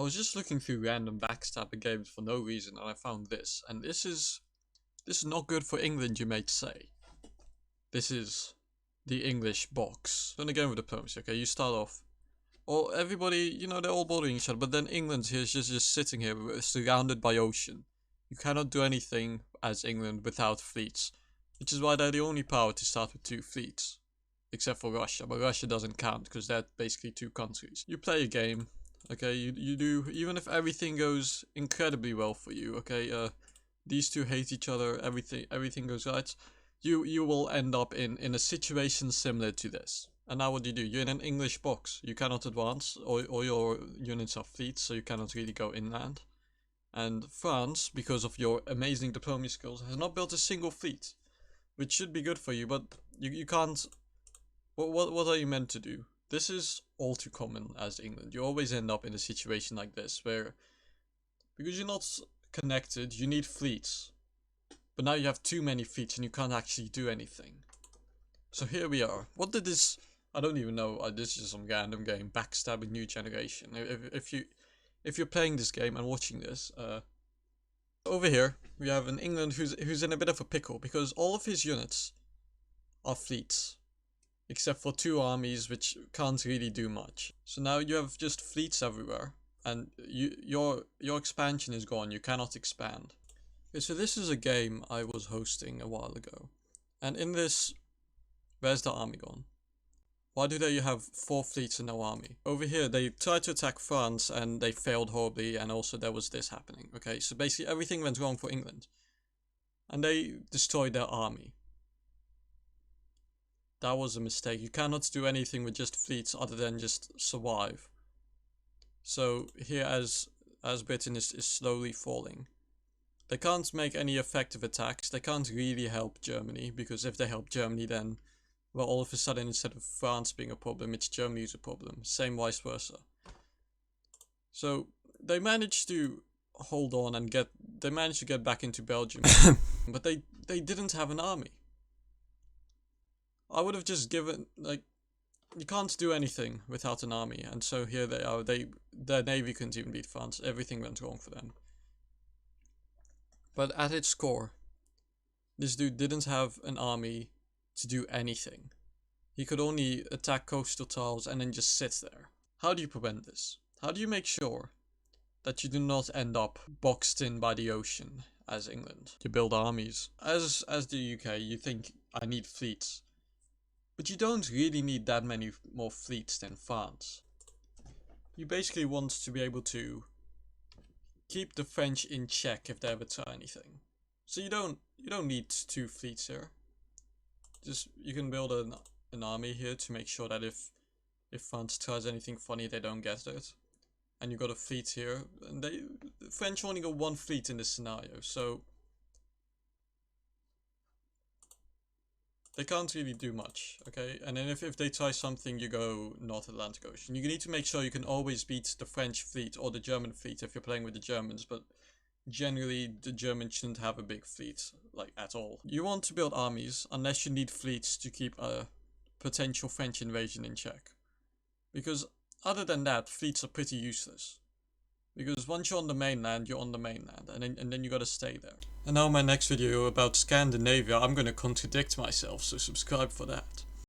I was just looking through random backstabber games for no reason and I found this. And this is not good for England, you may say. This is the English box. So in a game of diplomacy, okay, you start off. Or everybody, you know, they're all bothering each other, but then England here is just sitting here surrounded by ocean. You cannot do anything as England without fleets. Which is why they're the only power to start with 2 fleets. Except for Russia, but Russia doesn't count because they're basically 2 countries. You play a game. Okay, you do, even if everything goes incredibly well for you, okay, these two hate each other, everything goes right, you will end up in a situation similar to this. And now what do? You're in an English box, you cannot advance, or your units are fleets, so you cannot really go inland. And France, because of your amazing diplomacy skills, has not built a single fleet, which should be good for you, but you can't, what are you meant to do? This is all too common as England. You always end up in a situation like this where, because you're not connected, you need fleets. But now you have too many fleets and you can't actually do anything. So here we are. What did this, I don't even know, this is some random game, Backstabbing New Generation. If you're playing this game and watching this, over here we have an England who's in a bit of a pickle because all of his units are fleets. Except for 2 armies which can't really do much. So now you have just fleets everywhere, and your expansion is gone, you cannot expand. Okay, so this is a game I was hosting a while ago. And in this, where's the army gone? Why do they have 4 fleets and no army? Over here, they tried to attack France and they failed horribly, and also there was this happening. Okay, so basically everything went wrong for England. And they destroyed their army. That was a mistake. You cannot do anything with just fleets other than just survive. So here as Britain is slowly falling. They can't make any effective attacks. They can't really help Germany, because if they help Germany then, well, all of a sudden instead of France being a problem, it's Germany who's a problem. Same vice versa. So they managed to hold on and they managed to get back into Belgium. But they didn't have an army. I would have just given, like, you can't do anything without an army, and so here they are, their navy couldn't even beat France, everything went wrong for them. But at its core, this dude didn't have an army to do anything. He could only attack coastal tiles and then just sit there. How do you prevent this? How do you make sure that you do not end up boxed in by the ocean as England? You build armies. As the UK, you think, I need fleets. But you don't really need that many more fleets than France. You basically want to be able to keep the French in check if they ever try anything. So you don't need 2 fleets here. Just, you can build an army here to make sure that if France tries anything funny, they don't get it. And you got a fleet here, and the French only got 1 fleet in this scenario, so they can't really do much, okay? And then if they try something, you go North Atlantic Ocean. You need to make sure you can always beat the French fleet or the German fleet if you're playing with the Germans, but generally the Germans shouldn't have a big fleet, like, at all. You want to build armies unless you need fleets to keep a potential French invasion in check. Because other than that, fleets are pretty useless. Because once you're on the mainland, you're on the mainland, and then you gotta stay there. And now my next video about Scandinavia, I'm gonna contradict myself, so subscribe for that.